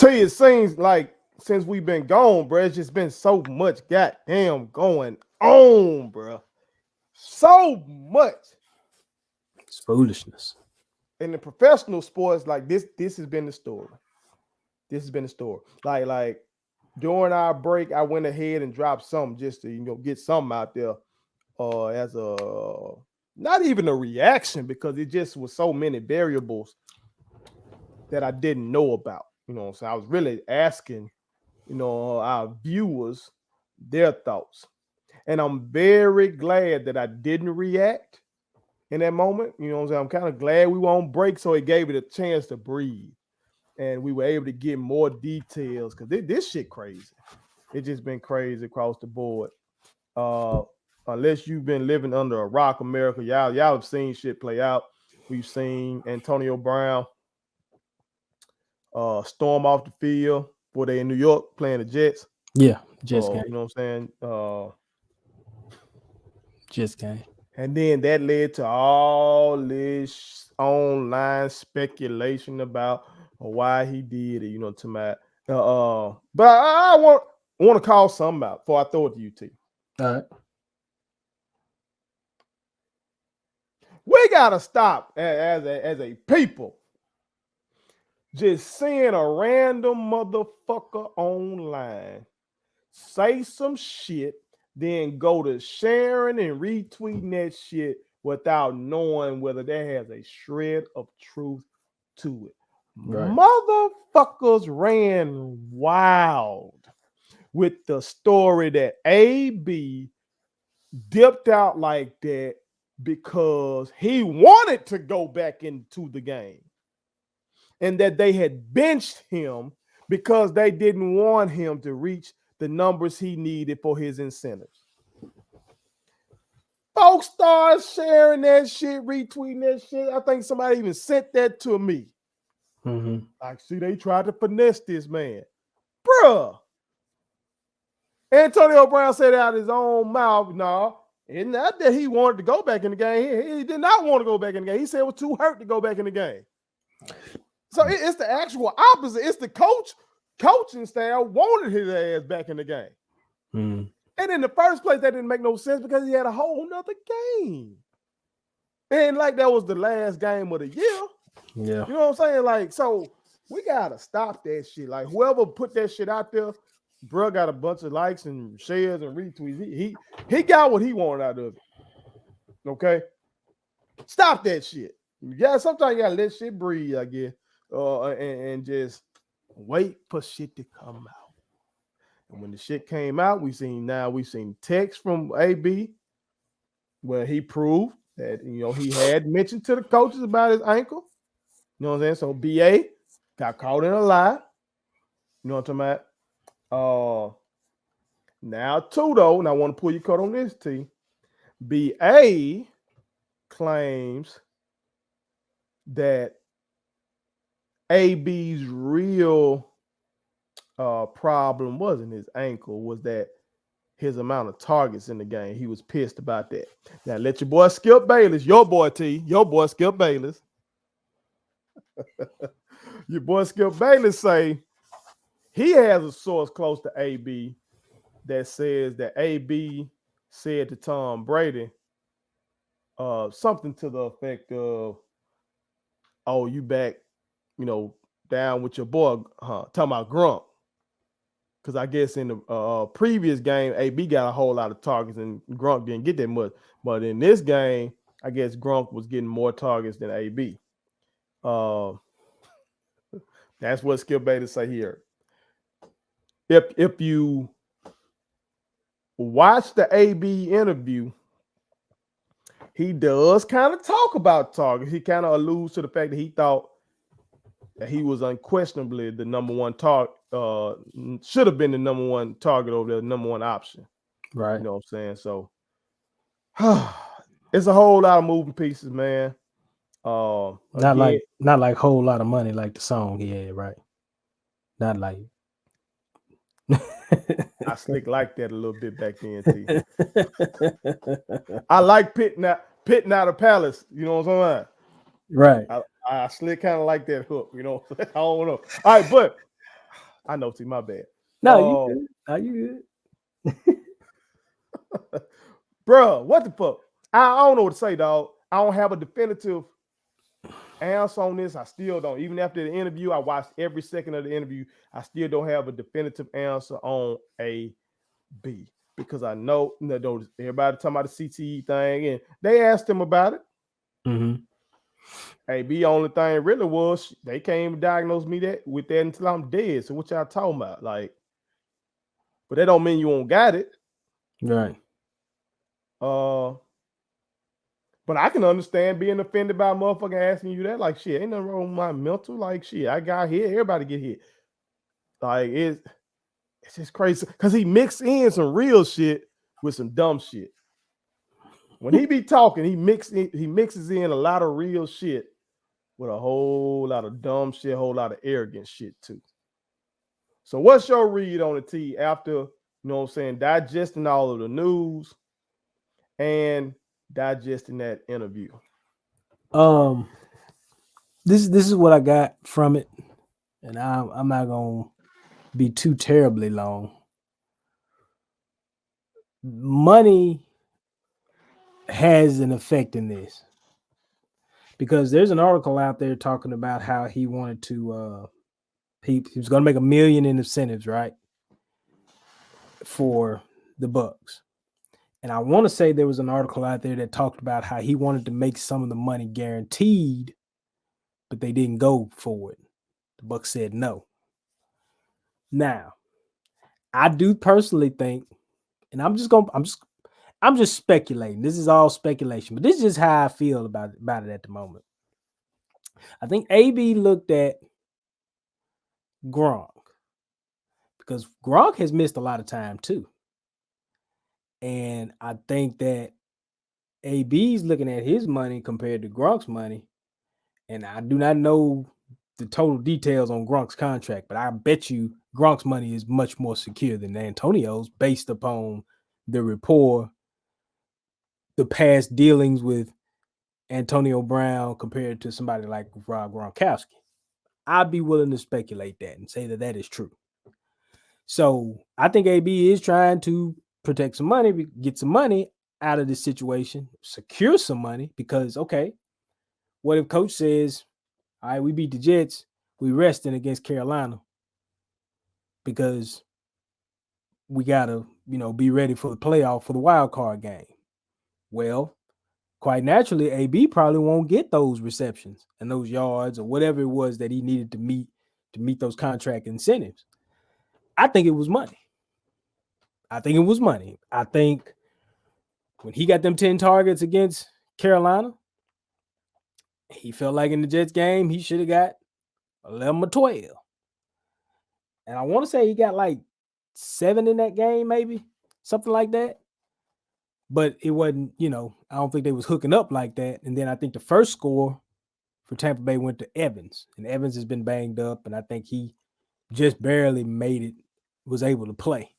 It seems like since we've been gone, bro, it's just been so much goddamn going on, bro. So much. It's foolishness. In the professional sports, like this has been the story. This has been the story. Like during our break, I went ahead and dropped something just to get something out there as a not even a reaction because it just was so many variables that I didn't know about. So I was really asking, our viewers their thoughts. And I'm very glad that I didn't react in that moment. I'm kind of glad we were on break, so it gave it a chance to breathe. And we were able to get more details because this shit crazy. It just been crazy across the board. Unless you've been living under a rock, America, y'all have seen shit play out. We've seen Antonio Brown storm off the field where they in New York playing the Jets. Yeah, Jets game. You know what I'm saying? Jets game. And then that led to all this online speculation about why he did it, to my but I want to call something out before I throw it to you, T. All right. We gotta stop as a people just seeing a random motherfucker online say some shit, then go to sharing and retweeting that shit without knowing whether that has a shred of truth to it. Right. Motherfuckers ran wild with the story that AB dipped out like that because he wanted to go back into the game and that they had benched him because they didn't want him to reach the numbers he needed for his incentives. Folks started sharing that shit, retweeting that shit. I think somebody even sent that to me. Mm-hmm. Like, see, they tried to finesse this man. Bruh. Antonio Brown said out his own mouth, no, it's not that he wanted to go back in the game. He did not want to go back in the game. He said it was too hurt to go back in the game. So it's the actual opposite. It's the coaching staff wanted his ass back in the game. Mm. And in the first place, that didn't make no sense because he had a whole nother game. And like that was the last game of the year. Yeah. You know what I'm saying? Like, so we gotta stop that shit. Like whoever put that shit out there, bro, got a bunch of likes and shares and retweets. He got what he wanted out of it. Okay? Stop that shit. Yeah, sometimes you gotta let shit breathe, I guess. And just wait for shit to come out. And when the shit came out, we seen text from AB where he proved that he had mentioned to the coaches about his ankle. You know what I'm saying? So BA got caught in a lie. You know what I'm talking about? Now too though, and I want to pull your cut on this, T. BA claims that AB's real problem wasn't his ankle, was that his amount of targets in the game. He was pissed about that. Now let your boy Skip Bayless, your boy Skip Bayless, your boy Skip Bayless say he has a source close to AB that says that AB said to Tom Brady something to the effect of, "Oh, you back, down with your boy, huh?" Talking about Gronk. Because I guess in the previous game, AB got a whole lot of targets and Gronk didn't get that much. But in this game, I guess Gronk was getting more targets than AB. That's what Skip Bayless say here. If you watch the AB interview, he does kind of talk about targets. He kind of alludes to the fact that he thought that he was unquestionably the number one target, should have been the number one target over the number one option. Right. You know what I'm saying? So it's a whole lot of moving pieces, man. Not like whole lot of money like the song he had, right? Not like I slick like that a little bit back then, T. I like pitting out a palace, you know what I'm saying? Right. I slick kind of like that hook, I don't know. All right, but I know, T, my bad. No, you good. Are you good? Bruh, what the fuck? I don't know what to say, dog. I don't have a definitive answer on this. I still don't. Even after the interview, I watched every second of the interview. I still don't have a definitive answer on A, B, because I know, everybody talking about the CTE thing, and they asked him about it. Mm-hmm. AB, only thing really was they can't even diagnose me that with that until I'm dead. So what y'all talking about? Like, but that don't mean you won't got it. Right. Uh, but I can understand being offended by a motherfucker asking you that. Like, shit, ain't nothing wrong with my mental. Like, shit, I got hit. Everybody get hit. Like, it's just crazy because he mixed in some real shit with some dumb shit. When he be talking, he mixes in a lot of real shit with a whole lot of dumb shit, a whole lot of arrogant shit too. So what's your read on the T after, what I'm saying, digesting all of the news and digesting that interview? This is what I got from it, and I'm not gonna be too terribly long. Money has an effect in this because there's an article out there talking about how he wanted to he was going to make $1 million in incentives, right, for the Bucks. And I want to say there was an article out there that talked about how he wanted to make some of the money guaranteed, but they didn't go for it. The Bucks said no. Now, I do personally think, and I'm just speculating. This is all speculation, but this is just how I feel about it at the moment. I think AB looked at Gronk because Gronk has missed a lot of time too. And I think that AB's looking at his money compared to Gronk's money. And I do not know the total details on Gronk's contract, but I bet you Gronk's money is much more secure than Antonio's based upon the rapport, the past dealings with Antonio Brown compared to somebody like Rob Gronkowski. I'd be willing to speculate that and say that that is true. So I think AB is trying to protect some money, get some money out of this situation, secure some money because, okay, what if coach says, all right, we beat the Jets, we resting against Carolina because we got to, be ready for the playoff for the wild card game. Well, quite naturally, AB probably won't get those receptions and those yards or whatever it was that he needed to meet those contract incentives. I think it was money. I think when he got them 10 targets against Carolina, he felt like in the Jets game, he should have got 11 or 12. And I want to say he got like 7 in that game, maybe something like that. But it wasn't, I don't think they was hooking up like that. And then I think the first score for Tampa Bay went to Evans. And Evans has been banged up. And I think he just barely was able to play.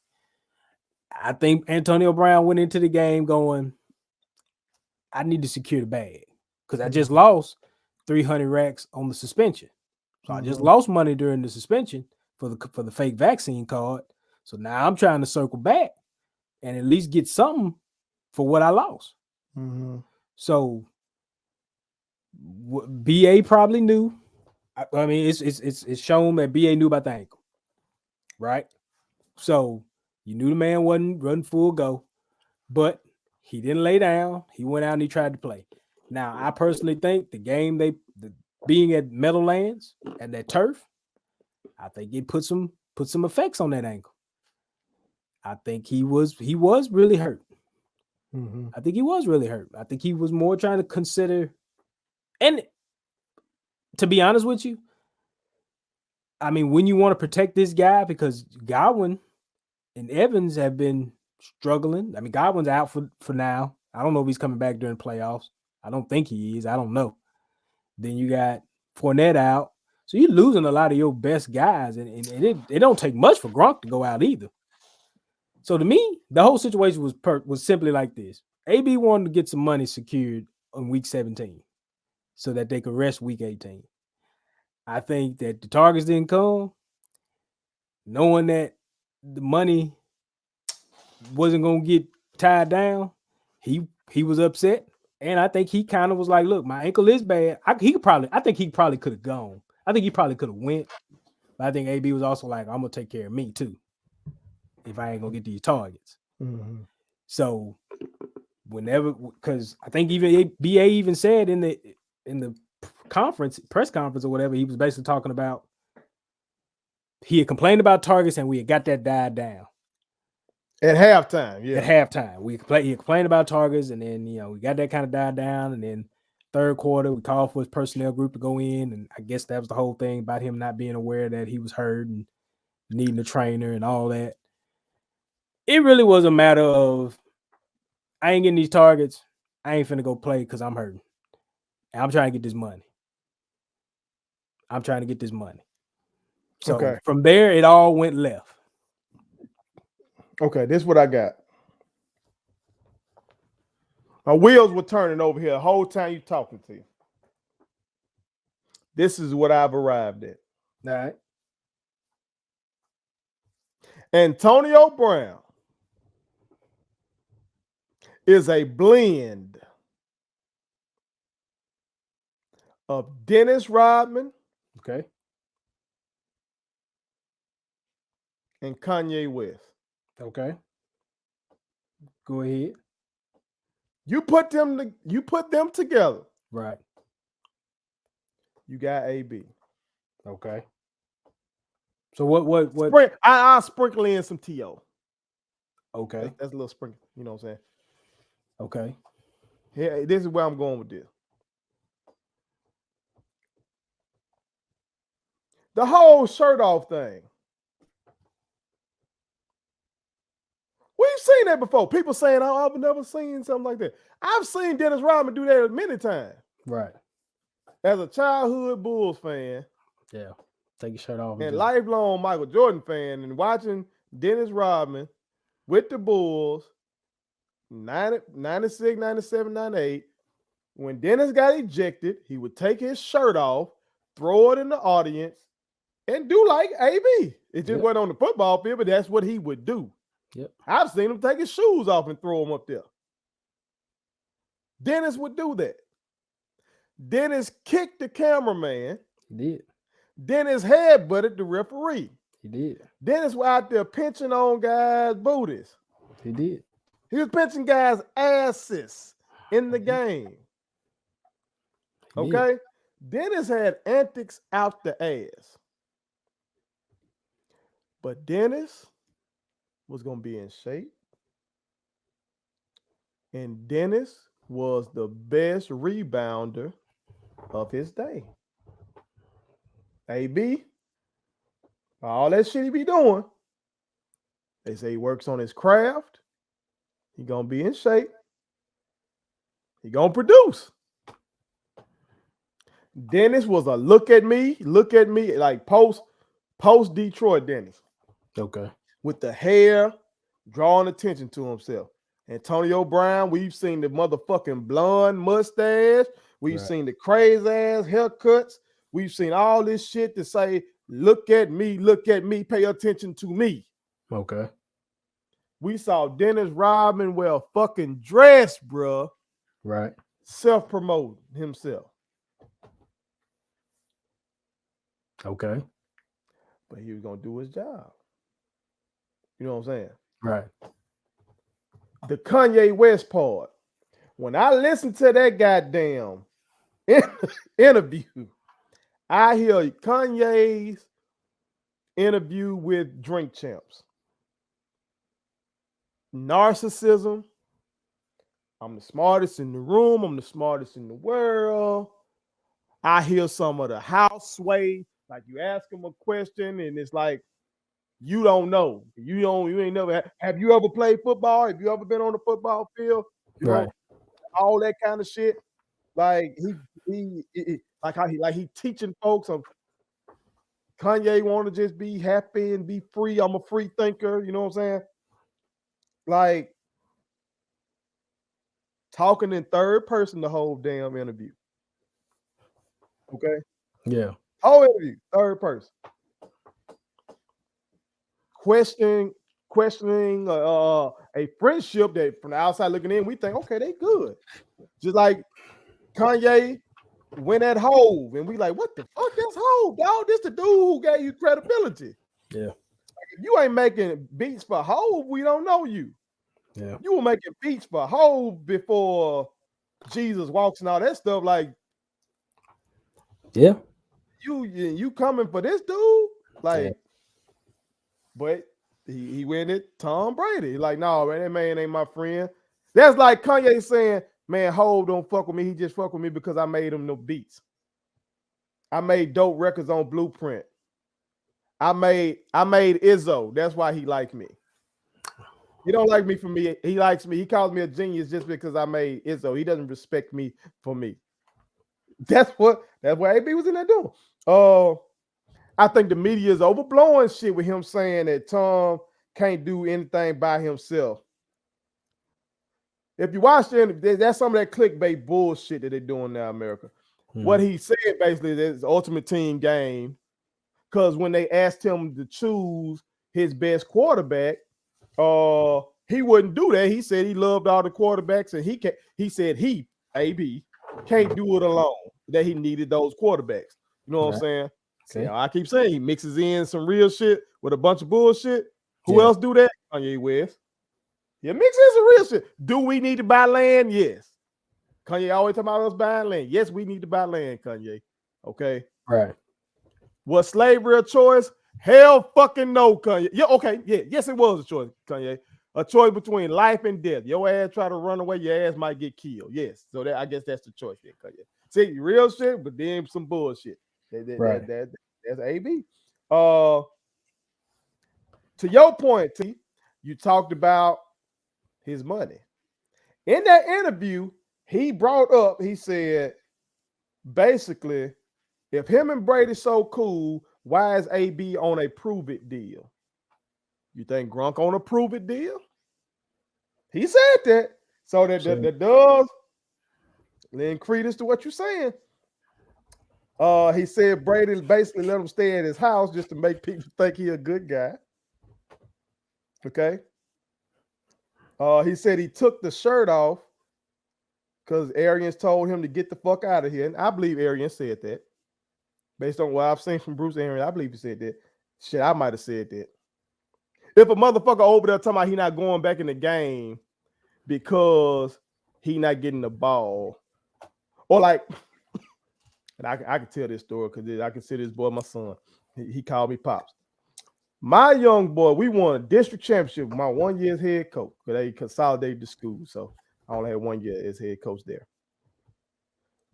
I think Antonio Brown went into the game going, I need to secure the bag because I just lost 300 racks on the suspension. So I just lost money during the suspension for the fake vaccine card. So now I'm trying to circle back and at least get something for what I lost. So BA probably knew. I mean, it's shown that BA knew about the ankle, right? So you knew the man wasn't full go, but he didn't lay down. He went out and he tried to play. Now, I personally think the game being at Meadowlands and that turf, I think it put some effects on that ankle. I think he was really hurt. I think he was really hurt. I think he was more trying to consider, and to be honest with you, I mean, when you want to protect this guy, because Godwin and Evans have been struggling. I mean, Godwin's out for now. I don't know if he's coming back during playoffs. I don't think he is. I don't know. Then you got Fournette out. So you're losing a lot of your best guys, and it don't take much for Gronk to go out either. So to me, the whole situation was simply like this. AB wanted to get some money secured on week 17 so that they could rest week 18. I think that the targets didn't come. knowing that the money wasn't gonna get tied down, he was upset. And I think he kind of was like, look, my ankle is bad. I think he probably could have gone. I think he probably could have went. But I think AB was also like, I'm gonna take care of me too if I ain't gonna get these targets. Mm-hmm. So whenever, because I think even BA even said in the press conference or whatever, he was basically talking about he had complained about targets and we had got that died down At halftime, yeah. at halftime. He complained about targets, and then we got that kind of died down, and then third quarter we called for his personnel group to go in, and I guess that was the whole thing about him not being aware that he was hurt and needing a trainer and all that. It really was a matter of, I ain't getting these targets. I ain't finna go play because I'm hurting. And I'm trying to get this money. So Okay. from there, it all went left. Okay, this is what I got. My wheels were turning over here the whole time you talking to you. This is what I've arrived at. All right. Antonio Brown is a blend of Dennis Rodman Okay. and Kanye West. Okay. Go ahead. You put them together. Right. You got AB. Okay. So what? I'll sprinkle in some T.O. Okay. That's a little sprinkle. You know what I'm saying? Okay. Here, this is where I'm going with this. The whole shirt off thing. We've seen that before. People saying, "Oh, I've never seen something like that." I've seen Dennis Rodman do that many times. Right. As a childhood Bulls fan, Yeah. Take your shirt off. and lifelong Michael Jordan fan, and watching Dennis Rodman with the Bulls 96, 97, 98. When Dennis got ejected, he would take his shirt off, throw it in the audience, and do like AB. It just wasn't on the football field, but that's what he would do. Yep. I've seen him take his shoes off and throw them up there. Dennis would do that. Dennis kicked the cameraman. He did. Dennis headbutted the referee. He did. Dennis was out there pinching on guys' booties. He did. He was pinching guys' asses in the game. Okay? Dennis had antics out the ass. But Dennis was going to be in shape. And Dennis was the best rebounder of his day. AB, all that shit he be doing, they say he works on his craft. He going to be in shape. He going to produce. Dennis was a look at me, like post Detroit Dennis. Okay. With the hair, drawing attention to himself. Antonio Brown, we've seen the motherfucking blonde mustache. We've seen the crazy ass haircuts. We've seen all this shit to say, look at me, pay attention to me. Okay. We saw Dennis Rodman wear a fucking dress, bruh. Right. Self-promoting himself. Okay. But he was going to do his job. You know what I'm saying? Right. The Kanye West part. When I listen to that goddamn interview, I hear Kanye's interview with Drink Champs. Narcissism. I'm the smartest in the room. I'm the smartest in the world. I hear some of the house sway. Like you ask him a question and it's like, you don't know. You ain't never. Have you ever played football? Have you ever been on the football field? You know, all that kind of shit. Like he teaching folks of Kanye want to just be happy and be free. I'm a free thinker. You know what I'm saying? Like talking in third person the whole damn interview. Okay. Yeah. Whole interview, third person. questioning a friendship that from the outside looking in, we think, okay, they good. Just like Kanye went at Hove, and we like, what the fuck? That's Hove, dog. This the dude who gave you credibility. Yeah. If you ain't making beats for Hove, we don't know you. Yeah. You were making beats for Hove before Jesus walks and all that stuff. Like, Yeah. you coming for this dude? Like, Yeah. but he went at Tom Brady. Like, no, man, that man ain't my friend. That's like Kanye saying, man, Hove don't fuck with me. He just fuck with me because I made him no beats. I made dope records on Blueprint. I made Izzo. That's why he liked me. He don't like me for me. He likes me. He calls me a genius just because I made Izzo. He doesn't respect me for me. That's what AB was in there doing. I think the media is overblowing shit with him saying that Tom can't do anything by himself. If you watch them, that's some of that clickbait bullshit that they're doing now, America. What he said basically is ultimate team game. Because when they asked him to choose his best quarterback, he wouldn't do that. He said he loved all the quarterbacks, and he said AB can't do it alone. That he needed those quarterbacks. You know what I'm saying? Okay. So I keep saying he mixes in some real shit with a bunch of bullshit. Who else do that? Kanye West. Yeah, mix in some real shit. Do we need to buy land? Yes. Kanye always talking about us buying land. Yes, we need to buy land, Kanye. Okay. Right. Was slavery a choice? Hell fucking no, Kanye. Yeah, okay. Yeah, yes, it was a choice, Kanye. A choice between life and death. Your ass try to run away, your ass might get killed. Yes. So I guess that's the choice there, Kanye. See, real shit, but then some bullshit. That's AB. To your point, T, you talked about his money. In that interview, he brought up, he said, basically, if him and Brady's so cool, why is AB on a prove it deal? You think Gronk on a prove it deal? He said that. So that does lend credence to what you're saying. He said Brady basically let him stay at his house just to make people think he a good guy. Okay. He said he took the shirt off because Arians told him to get the fuck out of here. And I believe Arians said that. Based on what I've seen from Bruce Arians, I believe he said that. Shit, I might have said that. If a motherfucker over there talking about he not going back in the game because he not getting the ball, or like, and I can tell this story because I consider this boy my son. He called me pops. My young boy, we won a district championship with my 1 year as head coach because they consolidated the school, so I only had 1 year as head coach there.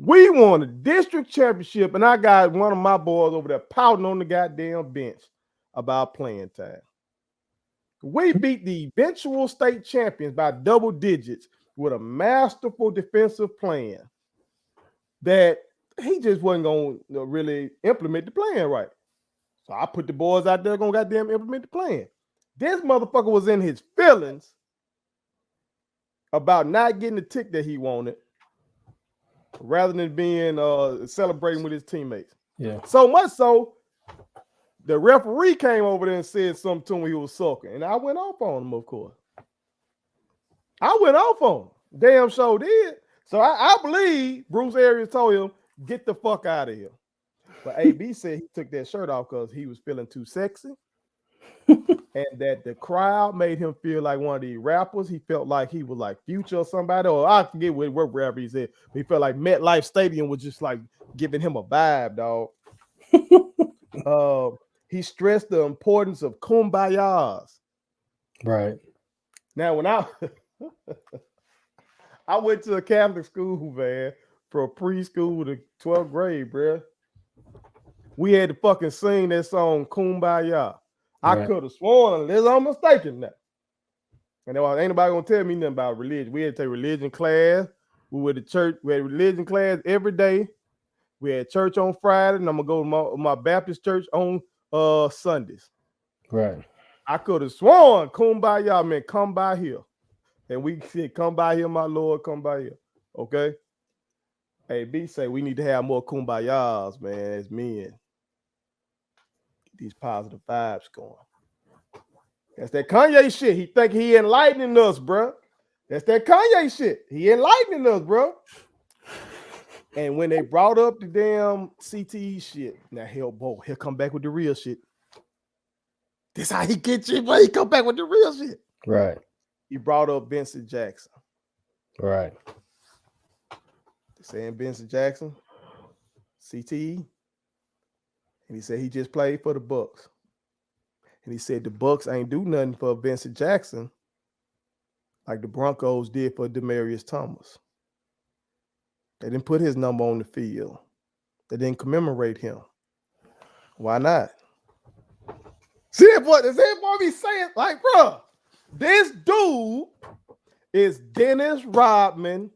We won a district championship, and I got one of my boys over there pouting on the goddamn bench about playing time. We beat the eventual state champions by double digits with a masterful defensive plan that he just wasn't going to really implement the plan right. So I put the boys out there going to goddamn implement the plan. This motherfucker was in his feelings about not getting the tick that he wanted rather than being celebrating with his teammates. Yeah. So much so, the referee came over there and said something to him when he was sulking. And I went off on him, of course. I went off on him. Damn sure did. So I believe Bruce Arians told him, get the fuck out of here. But AB said he took that shirt off because he was feeling too sexy. And that the crowd made him feel like one of these rappers. He felt like he was like Future or somebody, or I forget what rapper he said. But he felt like MetLife Stadium was just like giving him a vibe, dog. He stressed the importance of kumbayas. Right. Now, when I went to a Catholic school, man, from preschool to 12th grade, bro, we had to fucking sing that song Kumbaya. I could have sworn, unless I'm mistaken now. And there ain't nobody gonna tell me nothing about religion. We had to take religion class. We went to church. We had religion class every day. We had church on Friday, and I'm gonna go to my Baptist church on Sundays. Right. I could have sworn Kumbaya meant come by here. And we said, come by here, my Lord, come by here. Okay? Hey, B say we need to have more kumbayas, man, as men. Get these positive vibes going. That's that Kanye shit. He think he enlightening us, bro. That's that Kanye shit. He enlightening us, bro. And when they brought up the damn CTE shit, now hell, boy, he'll come back with the real shit. This how he get you, boy. He come back with the real shit. Right. He brought up Benson Jackson. Right. They saying Benson Jackson, CTE. And he said he just played for the Bucks. And he said the Bucks ain't do nothing for Benson Jackson like the Broncos did for Demaryius Thomas. They didn't put his number on the field. They didn't commemorate him. Why not? See that boy be saying, like, bro, this dude is Dennis Rodman.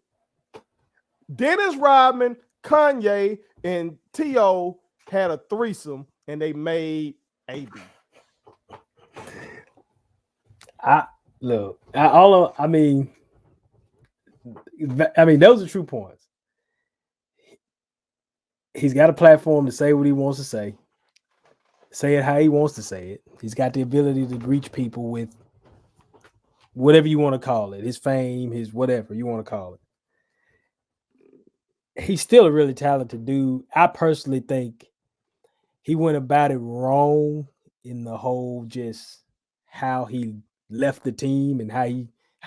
Dennis Rodman, Kanye, and T.O. had a threesome, and they made AB. I mean, those are true points. He's got a platform to say what he wants to say it how he wants to say it. He's got the ability to reach people with whatever you want to call it, his fame, his whatever you want to call it. He's still a really talented dude. I personally think he went about it wrong in the whole just how he left the team and how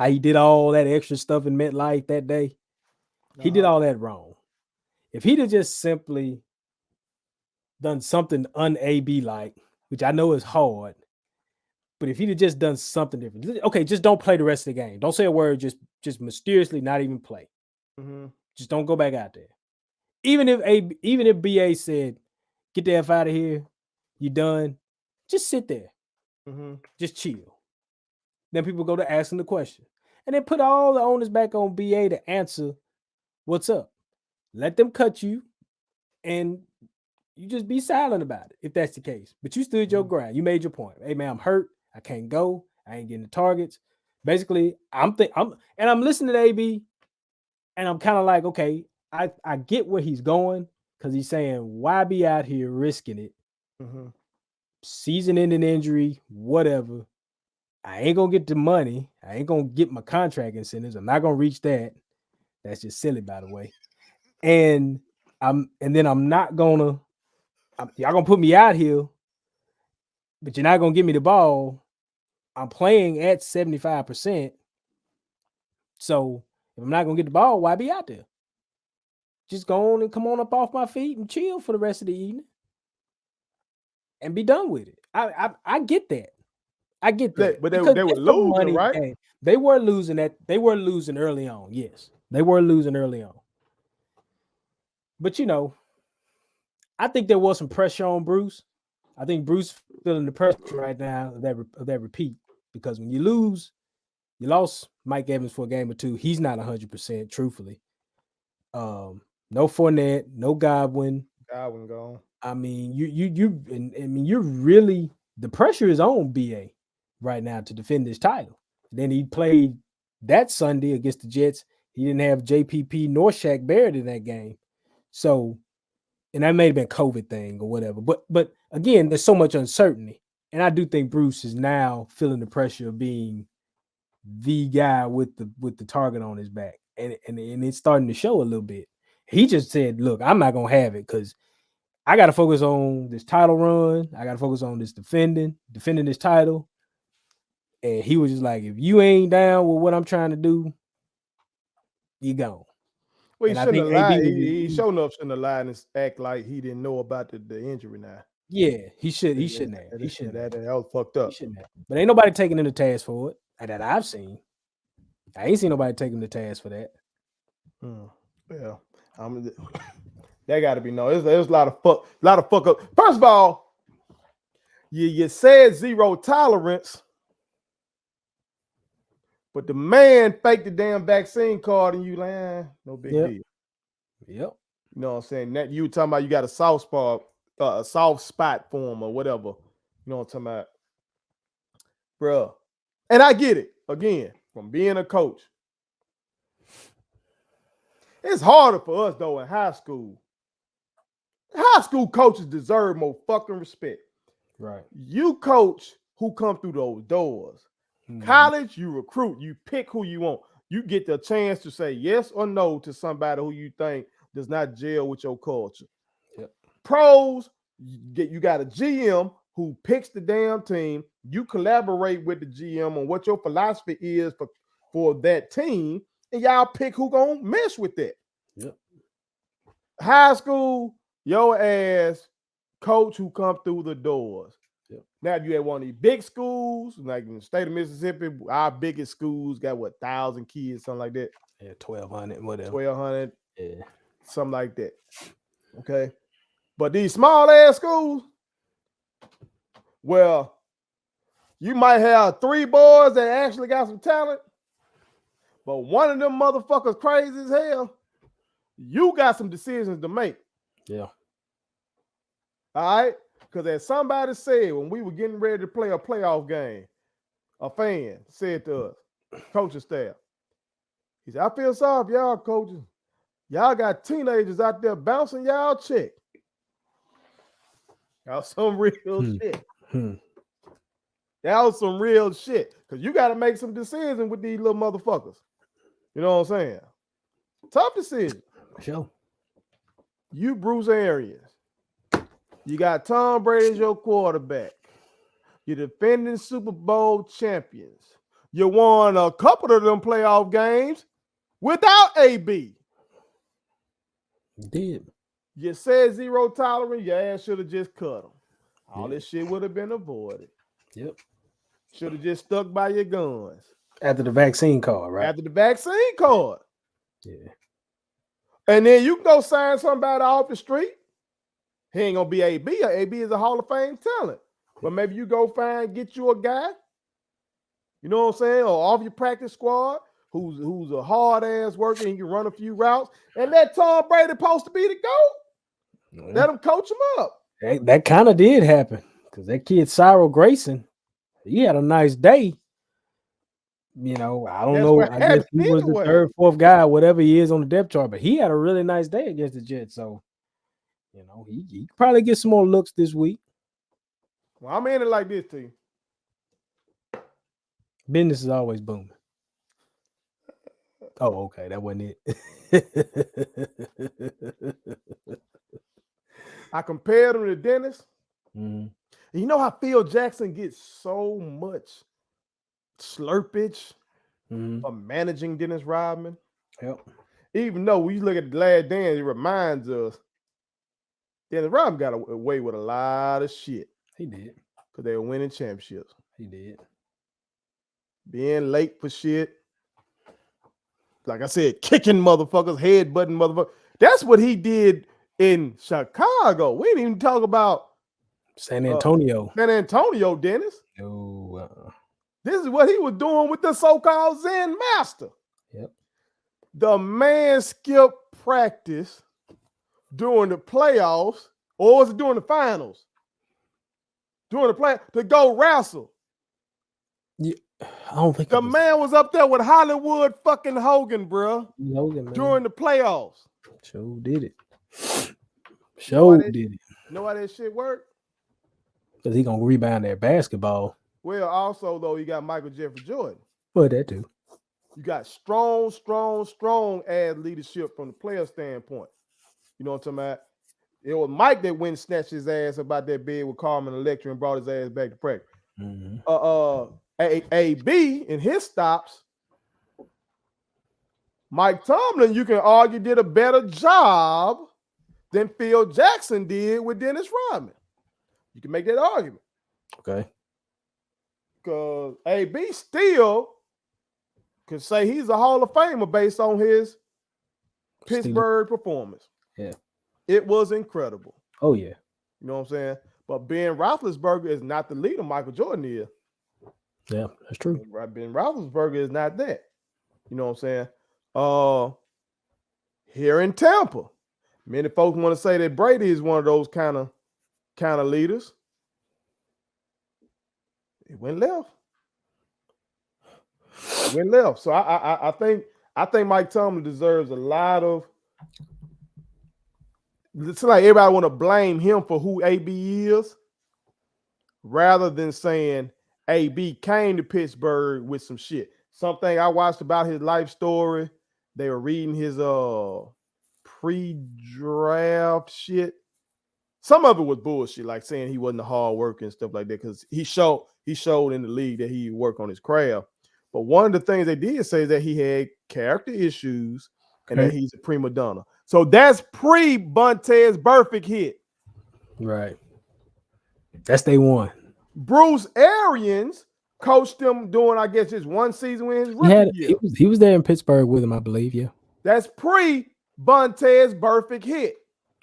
he did all that extra stuff in MetLife that day. He did all that wrong. If he'd have just simply done something un-AB like, which I know is hard, but if he'd have just done something different, okay, just don't play the rest of the game. Don't say a word. Just mysteriously not even play. Mm-hmm. Just don't go back out there. Even if BA said, "Get the F out of here, you done," just sit there. Mm-hmm. Just chill. Then people go to asking the question, and then put all the onus back on BA to answer what's up. Let them cut you, and you just be silent about it if that's the case. But you stood your ground. You made your point. Hey man, I'm hurt. I can't go. I ain't getting the targets. Basically, I'm listening to AB, and I'm kind of like, okay, I get where he's going because he's saying, why be out here risking it? Mm-hmm. Season-ending injury, whatever. I ain't gonna get the money. I ain't gonna get my contract incentives. I'm not gonna reach that. That's just silly, by the way. And then I'm not gonna. Y'all gonna put me out here, but you're not gonna give me the ball. I'm playing at 75%. So if I'm not gonna get the ball, why be out there? Just go on and come on up off my feet and chill for the rest of the evening and be done with it. I get that. I get that. But they were losing, right? Game. They were losing early on. Yes, they were losing early on. But I think there was some pressure on Bruce. I think Bruce feeling the pressure right now of that repeat, because when you lose, you lost Mike Evans for a game or two. He's not 100%, truthfully. No Fournette, no Godwin. Godwin gone. I mean, you're really, the pressure is on BA right now to defend this title. Then he played that Sunday against the Jets. He didn't have JPP nor Shaq Barrett in that game. So, and that may have been COVID thing or whatever. But again, there's so much uncertainty. And I do think Bruce is now feeling the pressure of being the guy with the target on his back. And it's starting to show a little bit. He just said, look, I'm not gonna have it because I gotta focus on this title run. I gotta focus on this defending this title. And he was just like, if you ain't down with what I'm trying to do, you gone. Well, he shouldn't have lied. He showed enough shouldn't have lied and act like he didn't know about the injury now. Yeah, he shouldn't have. He shouldn't have. That was fucked up. He shouldn't have. But ain't nobody taking him to task for it that I've seen. I ain't seen nobody take him to task for that. Yeah, that got to be no. There's a lot of fuck up. First of all, you said zero tolerance, but the man faked the damn vaccine card and you like, no big deal. Yep. You know what I'm saying? That you talking about you got a soft spot for him or whatever. You know what I'm talking about, bruh. And I get it again from being a coach. It's harder for us though in high school. High school coaches deserve more fucking respect. Right. You coach who come through those doors. Mhm. College, you recruit, you pick who you want. You get the chance to say yes or no to somebody who you think does not gel with your culture. Yep. Pros, you got a GM who picks the damn team. You collaborate with the GM on what your philosophy is for that team, and y'all pick who gonna mesh with that. Yep. High school, your ass coach who come through the doors. Yep. Now, if you had one of these big schools, like in the state of Mississippi, our biggest schools got 1,000 kids, something like that. Yeah, 1,200, whatever. 1,200, Yeah. something like that. Okay. But these small ass schools, well, you might have 3 boys that actually got some talent, but one of them motherfuckers crazy as hell. You got some decisions to make. Yeah. All right. Because as somebody said when we were getting ready to play a playoff game, a fan said to us, coaching staff, he said, I feel sorry for y'all coaches. Y'all got teenagers out there bouncing y'all check. That was some real shit. That was some real shit. Because you got to make some decisions with these little motherfuckers. You know what I'm saying? Tough decision. Sure. You, Bruce Arians. You got Tom Brady as your quarterback. You're defending Super Bowl champions. You won a couple of them playoff games without AB. You did. You said zero tolerance. Your ass should have just cut them. All this shit would have been avoided. Yep. Should have just stuck by your guns. After the vaccine card, right? After the vaccine card. Yeah. And then you can go sign somebody off the street. He ain't gonna be AB. AB is a Hall of Fame talent. But maybe you go get you a guy, you know what I'm saying, or off your practice squad who's a hard ass worker and he can run a few routes. And that Tom Brady supposed to be the GOAT. Yeah. Let him coach him up. That kind of did happen because that kid Cyril Grayson, he had a nice day. You know, I don't That's know. what I guess happened he was anyway. the third, fourth guy, whatever he is on the depth chart, but he had a really nice day against the Jets. So, you know, he could probably get some more looks this week. Well, I'm in it like this to you. Business is always booming. Oh, okay. That wasn't it. I compared him to Dennis. Mhm. And you know how Phil Jackson gets so much slurpage for managing Dennis Rodman? Yep. Even though we look at the Last Dance, it reminds us Dennis Rodman got away with a lot of shit. He did. Because they were winning championships. He did. Being late for shit. Like I said, kicking motherfuckers, headbutting motherfuckers. That's what he did in Chicago. We didn't even talk about San Antonio. San Antonio, Dennis. No. This is what he was doing with the so-called Zen master. Yep. The man skipped practice during the playoffs, or was it during the finals? During the play to go wrestle. Yeah, I don't think the man was up there with Hollywood fucking Hogan, bro. Hogan, man. During the playoffs. Sure did it. Sure did it. Know how that shit worked? Because he gonna rebound that basketball. Well, also though, you got Michael Jeffrey Jordan. Well, that too. You got strong ass leadership from the player standpoint. You know what I'm talking about? It was Mike that went and snatched his ass about that bed with Carmen Electra and brought his ass back to practice. AB in his stops, Mike Tomlin, you can argue, did a better job than Phil Jackson did with Dennis Rodman. You can make that argument. Okay. Because AB still could say he's a Hall of Famer based on his Pittsburgh performance. Yeah. It was incredible. Oh, yeah. You know what I'm saying? But Ben Roethlisberger is not the leader Michael Jordan is. Yeah, that's true. Ben Roethlisberger is not that. You know what I'm saying? Here in Tampa, many folks want to say that Brady is one of those kind of leaders. It went left. So I think Mike Tomlin deserves a lot of. It's like everybody want to blame him for who AB is, rather than saying AB came to Pittsburgh with some shit. Something I watched about his life story. They were reading his pre-draft shit. Some of it was bullshit, like saying he wasn't a hard worker and stuff like that, because he showed in the league that he worked on his craft. But one of the things they did say is that he had character issues and that he's a prima donna. So that's pre-Buntez Burfict hit. Right. That's day one. Bruce Arians coached him during, I guess, just one season in his rookie year. He was there in Pittsburgh with him, I believe. Yeah. That's pre-Buntez Burfict hit.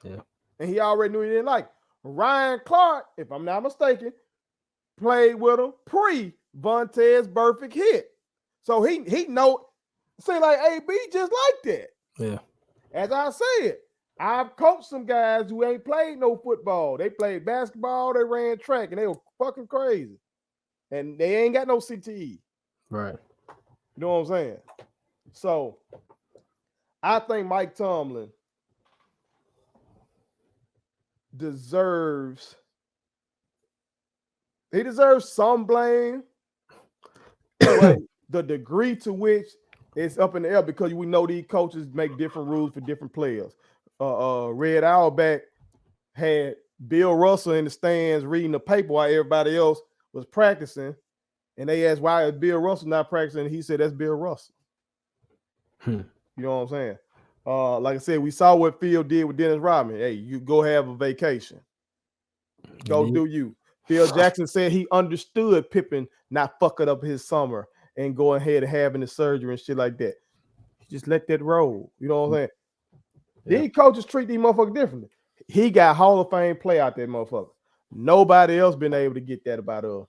Yeah. And he already knew he didn't like him. Ryan Clark, if I'm not mistaken, played with him pre-Buntez Burfict hit. So he know, say like AB just like that. Yeah. As I said, I've coached some guys who ain't played no football. They played basketball, they ran track, and they were fucking crazy. And they ain't got no CTE. Right. You know what I'm saying? So I think Mike Tomlin deserves some blame, but the degree to which it's up in the air, because we know these coaches make different rules for different players. Red Auerbach had Bill Russell in the stands reading the paper while everybody else was practicing, and they asked why is Bill Russell not practicing, and he said that's Bill Russell. You know what I'm saying? Like I said, we saw what Phil did with Dennis Rodman. Hey, you go have a vacation. Go do you. Phil Jackson said he understood Pippen not fucking up his summer and going ahead and having the surgery and shit like that. Just let that roll. You know what I'm saying? Yeah. These coaches treat these motherfuckers differently. He got Hall of Fame play out there, motherfucker. Nobody else been able to get that about us.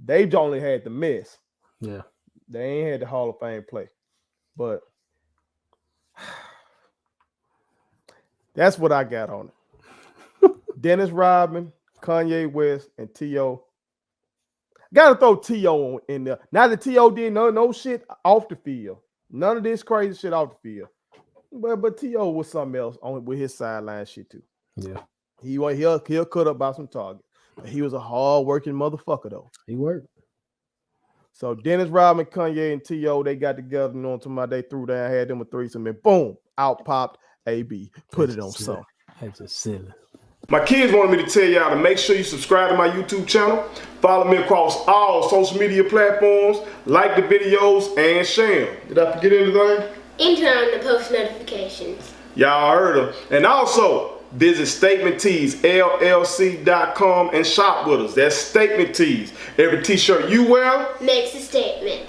They've only had the mess. Yeah. They ain't had the Hall of Fame play. But that's what I got on it. Dennis Rodman, Kanye West, and T.O. Gotta throw T.O. in there. Now that T.O. did no shit off the field. None of this crazy shit off the field. But T.O. was something else with his sideline shit too. Yeah. He'll cut up by some targets. But he was a hard-working motherfucker though. He worked. So Dennis Rodman, Kanye, and T.O., they got together, you know, tomorrow they threw down, had them a threesome, and boom, out popped AB. Put it on something. That's just silly. My kids wanted me to tell y'all to make sure you subscribe to my YouTube channel, follow me across all social media platforms, like the videos, and share them. Did I forget anything? And turn on the post notifications. Y'all heard them. And also, visit StatementTeesLLC.com and shop with us. That's Statement Tees. Every t-shirt you wear makes a statement.